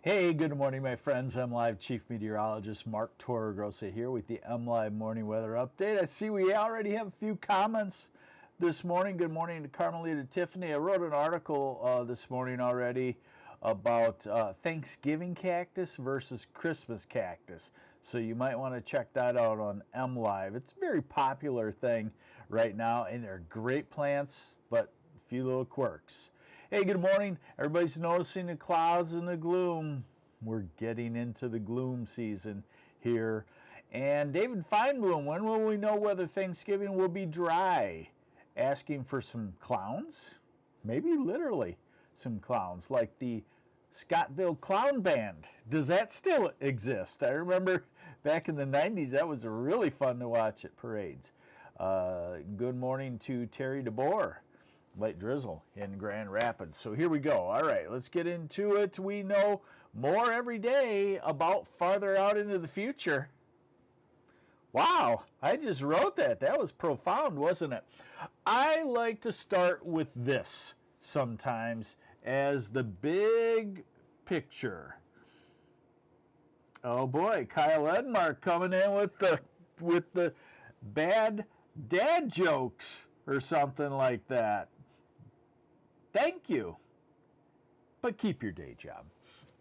Hey, good morning, my friends. MLive Chief Meteorologist Mark Torregrossa here with the MLive Morning Weather Update. I see we already have a few comments this morning. Good morning to Carmelita Tiffany. I wrote an article this morning already about Thanksgiving cactus versus Christmas cactus. So you might want to check that out on MLive. It's a very popular thing right now, and they're great plants, but a few little quirks. Hey, good morning. Everybody's noticing the clouds and the gloom. We're getting into the gloom season here. And David Feinblum, when will we know whether Thanksgiving will be dry? Asking for some clowns? Maybe literally some clowns, like the Scottville Clown Band. Does that still exist? I remember back in the 90s, that was really fun to watch at parades. Good morning to Terry DeBoer. Light drizzle in Grand Rapids. So here we go. All right, let's get into it. We know more every day about farther out into the future. Wow, I just wrote that. That was profound, wasn't it? I like to start with this sometimes as the big picture. Oh boy, Kyle Edmark coming in with the bad dad jokes or something like that. Thank you, but keep your day job.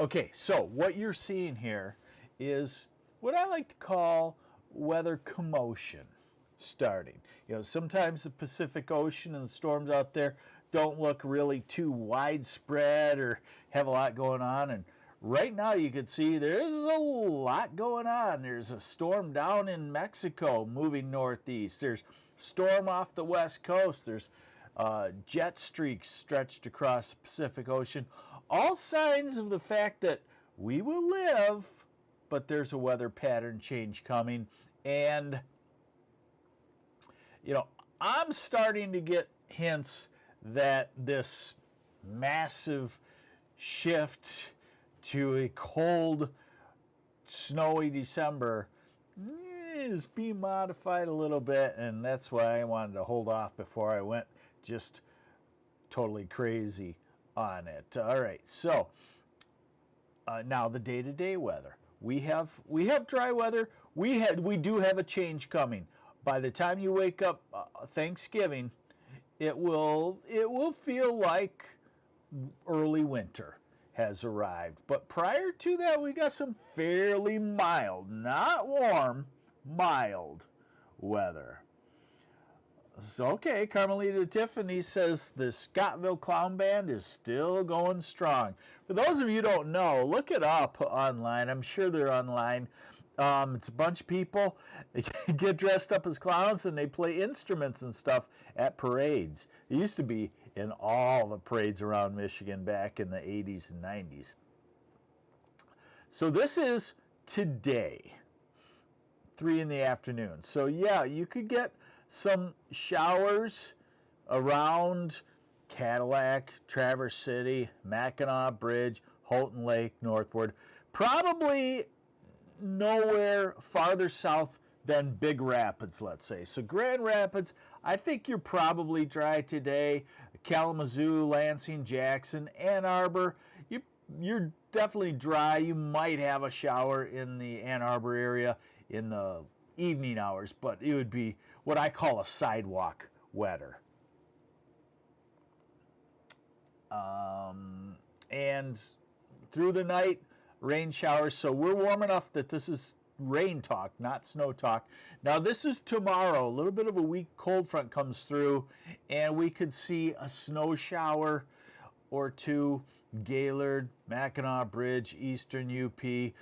Okay, so what you're seeing here is what I like to call weather commotion starting. You know, sometimes the Pacific Ocean and the storms out there don't look really too widespread or have a lot going on, and right now you can see there's a lot going on. There's a storm down in Mexico moving northeast. There's storm off the west coast. There's jet streaks stretched across the Pacific Ocean. All signs of the fact that we will live, but there's a weather pattern change coming. And, you know, I'm starting to get hints that this massive shift to a cold, snowy December is being modified a little bit, and that's why I wanted to hold off before I went just totally crazy on it. All right, so now the day-to-day weather. We have dry weather. We do have a change coming. By the time you wake up Thanksgiving, it will feel like early winter has arrived. But prior to that, we got some fairly mild, not warm, mild weather. So, okay, Carmelita Tiffany says the Scottville Clown Band is still going strong. For those of you who don't know, look it up online. I'm sure they're online. It's a bunch of people get dressed up as clowns and they play instruments and stuff at parades. It used to be in all the parades around Michigan back in the 80s and 90s. So this is today, 3 in the afternoon. So yeah, you could get some showers around Cadillac, Traverse City, Mackinac Bridge, Houghton Lake, northward. Probably nowhere farther south than Big Rapids, let's say. So Grand Rapids, I think you're probably dry today. Kalamazoo, Lansing, Jackson, Ann Arbor, you're definitely dry. You might have a shower in the Ann Arbor area in the evening hours, but it would be what I call a sidewalk wetter. And through the night, rain showers. So we're warm enough that this is rain talk, not snow talk. Now this is tomorrow. A little bit of a weak cold front comes through, and we could see a snow shower or two. Gaylord, Mackinac Bridge, Eastern UP,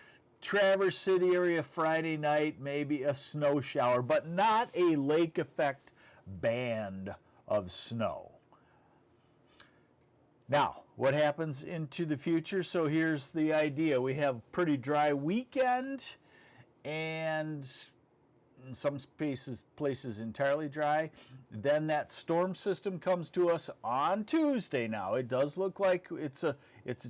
Traverse City area Friday night, maybe a snow shower, but not a lake effect band of snow. Now, what happens into the future? So here's the idea. We have a pretty dry weekend, and in some places entirely dry. Then that storm system comes to us on Tuesday now. It does look like it's a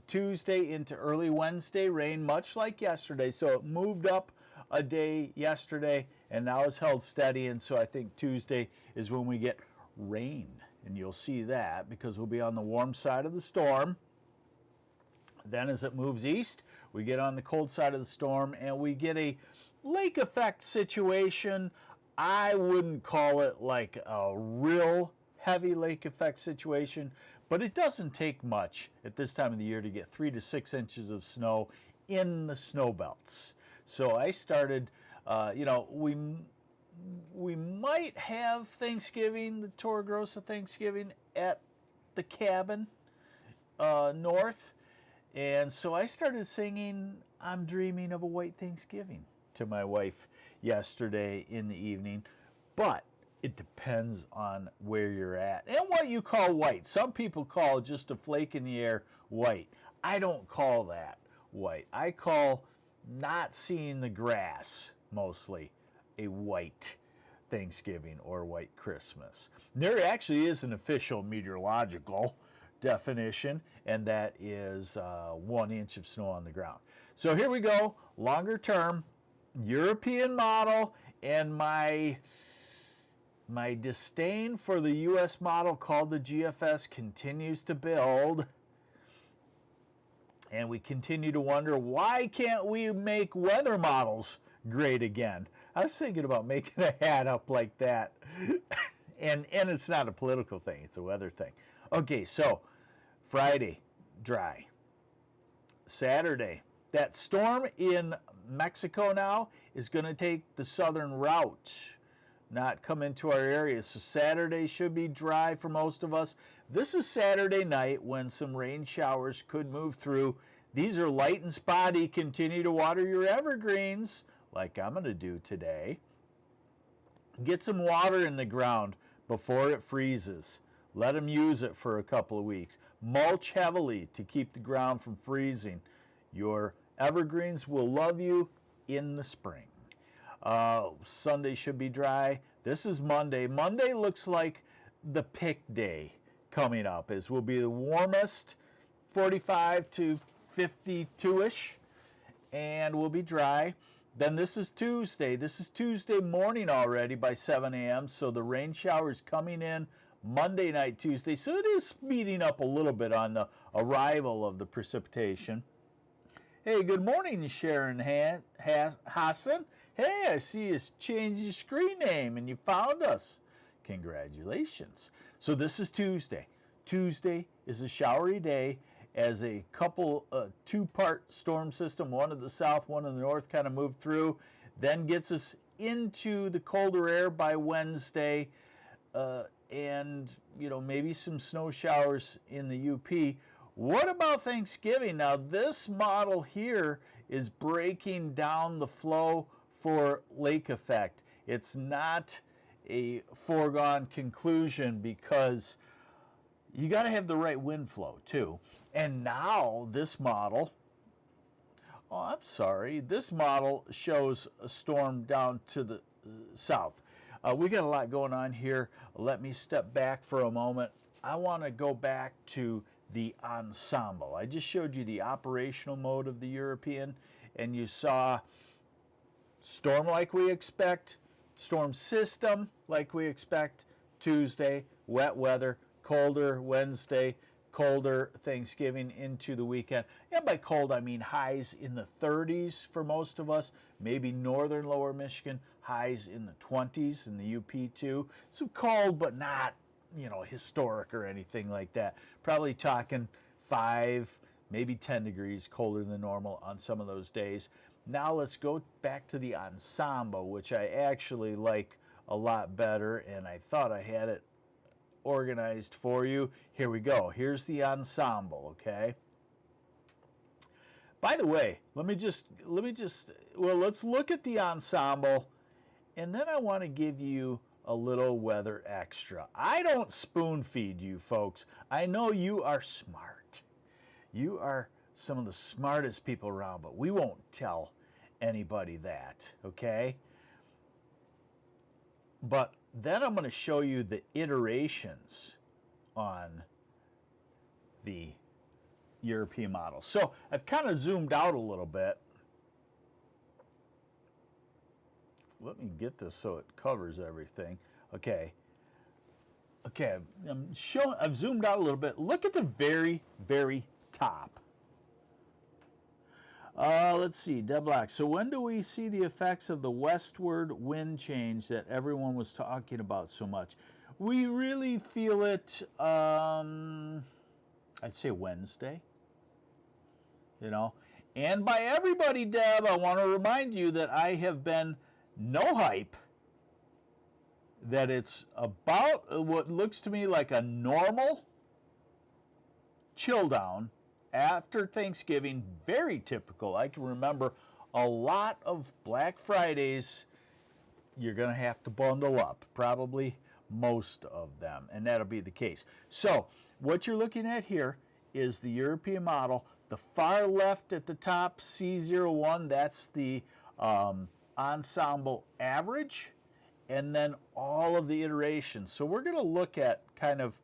Tuesday into early Wednesday rain, much like yesterday. So it moved up a day yesterday and now is held steady. And so I think Tuesday is when we get rain. And you'll see that because we'll be on the warm side of the storm. Then as it moves east, We get on the cold side of the storm and we get a lake effect situation. I wouldn't call it like a real heavy lake effect situation, but it doesn't take much at this time of the year to get 3 to 6 inches of snow in the snow belts. So I started, we might have Thanksgiving, the Toro Grosso Thanksgiving at the cabin north. And so I started singing I'm Dreaming of a White Thanksgiving to my wife yesterday in the evening. But it depends on where you're at and what you call white. Some people call just a flake in the air white. I don't call that white. I call not seeing the grass mostly a white Thanksgiving or white Christmas. There actually is an official meteorological definition, and that is 1 inch of snow on the ground. So here we go, longer term, European model, and my disdain for the U.S. model called the GFS continues to build. And we continue to wonder, why can't we make weather models great again? I was thinking about making a hat up like that. and it's not a political thing, it's a weather thing. Okay, so Friday, dry. Saturday, that storm in Mexico now is going to take the southern route, not come into our area. So Saturday should be dry for most of us. This is Saturday night when some rain showers could move through. These are light and spotty. Continue to water your evergreens like I'm going to do today. Get some water in the ground before it freezes. Let them use it for a couple of weeks. Mulch heavily to keep the ground from freezing. Your evergreens will love you in the spring. Sunday should be dry. This is Monday. Monday looks like the pick day coming up, as will be the warmest, 45 to 52-ish, and will be dry. Then this is Tuesday. This is Tuesday morning already by 7 a.m., so the rain showers coming in Monday night, Tuesday. So it is speeding up a little bit on the arrival of the precipitation. Hey, good morning, Sharon Hassan. Hey, I see you changed your screen name and you found us. Congratulations. So this is Tuesday. Tuesday is a showery day as a couple, two-part storm system, one in the south, one in the north, kind of moved through, then gets us into the colder air by Wednesday, and, maybe some snow showers in the UP. What about Thanksgiving? Now, this model here is breaking down the flow for lake effect. It's not a foregone conclusion because you got to have the right wind flow too. And now this model, this model shows a storm down to the south. We got a lot going on here. Let me step back for a moment. I want to go back to the ensemble. I just showed you the operational mode of the European, and you saw storm like we expect, storm system like we expect, Tuesday, wet weather, colder Wednesday, colder Thanksgiving into the weekend. And by cold, I mean highs in the 30s for most of us, maybe northern lower Michigan, highs in the 20s in the UP too. So cold, but not, historic or anything like that. Probably talking 5, maybe 10 degrees colder than normal on some of those days. Now let's go back to the ensemble, which I actually like a lot better, and I thought I had it organized for you. Here we go. Here's the ensemble, okay? By the way, let's look at the ensemble, and then I want to give you a little weather extra. I don't spoon feed you folks. I know you are smart. You are some of the smartest people around, but we won't tell anybody that, okay? But then I'm going to show you the iterations on the European model. So I've kind of zoomed out a little bit. Let me get this so it covers everything. Okay. I've zoomed out a little bit. Look at the very, very top. Let's see, deadlock. So when do we see the effects of the westward wind change that everyone was talking about so much? We really feel it, I'd say Wednesday, you know. And by everybody, Deb, I want to remind you that I have been no hype, that it's about what looks to me like a normal chill down after Thanksgiving, very typical. I can remember a lot of Black Fridays, you're going to have to bundle up, probably most of them, and that'll be the case. So what you're looking at here is the European model. The far left at the top, C01, that's the ensemble average, and then all of the iterations. So we're going to look at kind of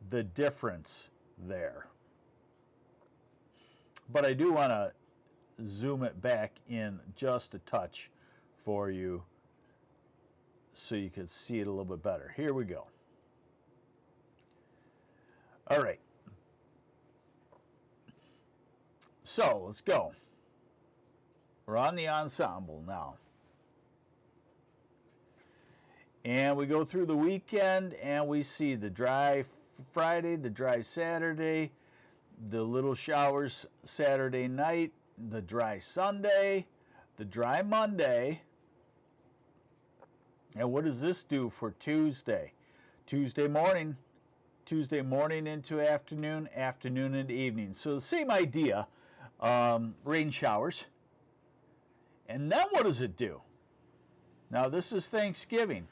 the difference there. But I do want to zoom it back in just a touch for you so you can see it a little bit better. Here we go. All right. So let's go. We're on the ensemble now. And we go through the weekend and we see the dry Friday, the dry Saturday, the little showers Saturday night, the dry Sunday, the dry Monday. And what does this do for Tuesday? Tuesday morning into afternoon, afternoon into evening. So the same idea, rain showers. And then what does it do? Now this is Thanksgiving.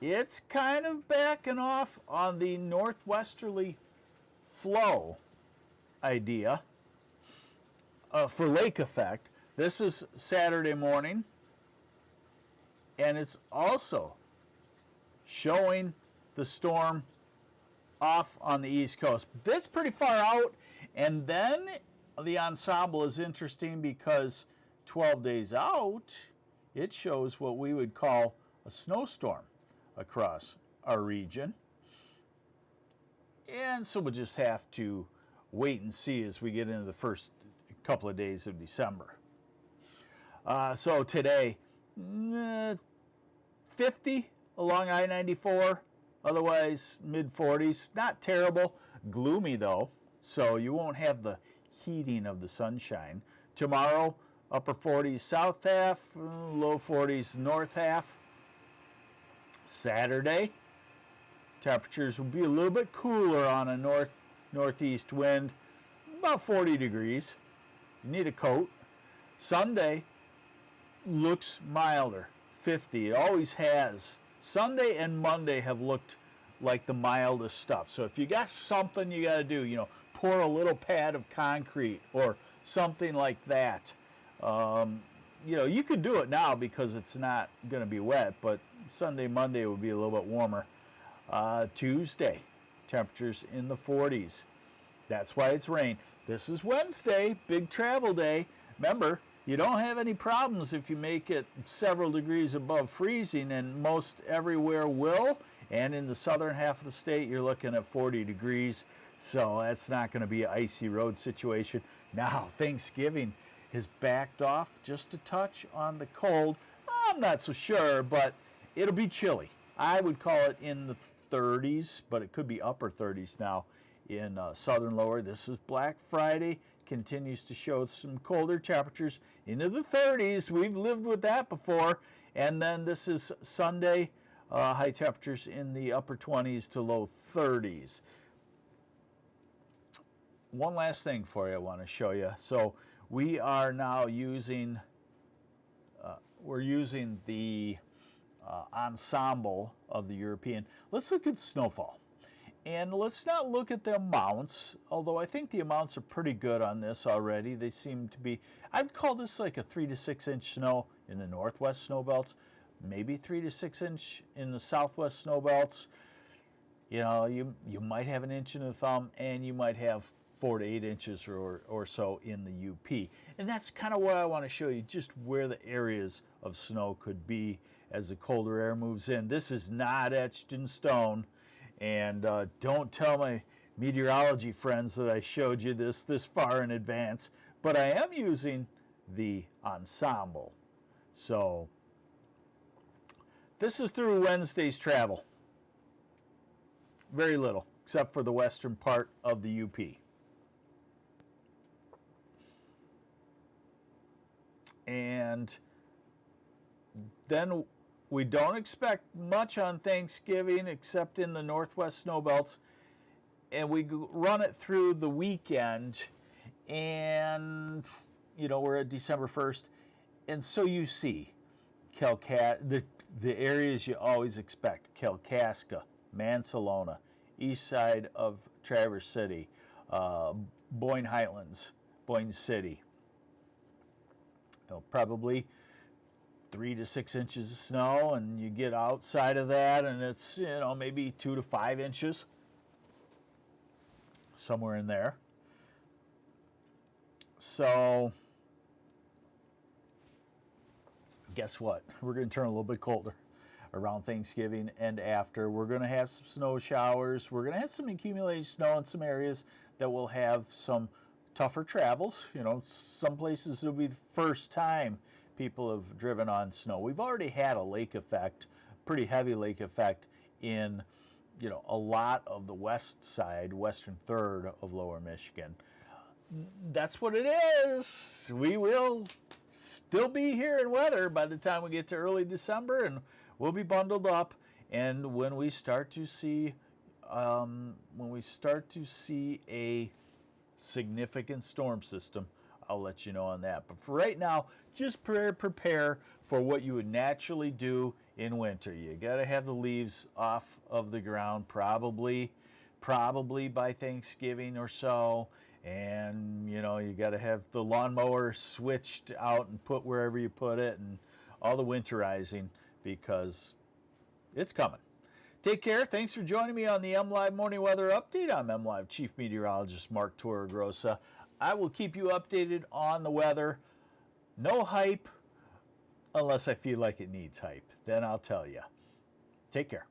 It's kind of backing off on the northwesterly flow idea for lake effect. This is Saturday morning, and it's also showing the storm off on the East Coast. That's pretty far out, and then the ensemble is interesting because 12 days out, it shows what we would call a snowstorm across our region. And so we'll just have to wait and see as we get into the first couple of days of December. So today, 50 along I-94, otherwise mid-40s. Not terrible, gloomy though, so you won't have the heating of the sunshine. Tomorrow, upper 40s south half, low 40s north half. Saturday, temperatures will be a little bit cooler on a northeast wind, about 40 degrees. You need a coat. Sunday looks milder, 50. It always has. Sunday and Monday have looked like the mildest stuff. So if you got something you got to do, you know, pour a little pad of concrete or something like that. You know, you could do it now because it's not going to be wet, but Sunday, Monday will be a little bit warmer. Tuesday, temperatures in the 40s. That's why it's rain. This is Wednesday, big travel day. Remember, you don't have any problems if you make it several degrees above freezing, and most everywhere will. And in the southern half of the state, you're looking at 40 degrees. So that's not going to be an icy road situation. Now, Thanksgiving has backed off just a touch on the cold. I'm not so sure, but it'll be chilly. I would call it in the 30s, but it could be upper 30s now in southern lower. This is Black Friday. Continues to show some colder temperatures into the 30s. We've lived with that before. And then this is Sunday, high temperatures in the upper 20s to low 30s. One last thing for you I want to show you. So we are now using, we're using the ensemble of the European. Let's look at snowfall. And let's not look at the amounts, although I think the amounts are pretty good on this already. They seem to be, I'd call this like a 3 to 6 inch snow in the northwest snow belts, maybe 3 to 6 inch in the southwest snow belts. You know, you might have an inch in the thumb, and you might have 4 to 8 inches or so in the UP. And that's kind of what I want to show you, just where the areas of snow could be as the colder air moves in. This is not etched in stone. And don't tell my meteorology friends that I showed you this far in advance. But I am using the ensemble. So this is through Wednesday's travel. Very little, except for the western part of the UP. And then we don't expect much on Thanksgiving except in the northwest snow belts. And we run it through the weekend, and we're at December 1st. And so you see the areas you always expect: Kalkaska, Mansalona, east side of Traverse City, Boyne Highlands, Boyne City. Probably 3 to 6 inches of snow, and you get outside of that and it's maybe 2 to 5 inches, somewhere in there. So guess what? We're going to turn a little bit colder around Thanksgiving and after. We're going to have some snow showers. We're going to have some accumulated snow in some areas that will have some tougher travels. Some places it'll be the first time people have driven on snow. We've already had a lake effect, pretty heavy lake effect in, a lot of the western third of lower Michigan. That's what it is. We will still be here in weather by the time we get to early December, and we'll be bundled up. And when we start to see a significant storm system, I'll let you know on that. But for right now, just prepare for what you would naturally do in winter. You got to have the leaves off of the ground probably by Thanksgiving or so. And, you got to have the lawnmower switched out and put wherever you put it, and all the winterizing, because it's coming. Take care. Thanks for joining me on the MLive Morning Weather Update. I'm MLive Chief Meteorologist Mark Torregrossa. I will keep you updated on the weather. No hype unless I feel like it needs hype. Then I'll tell you. Take care.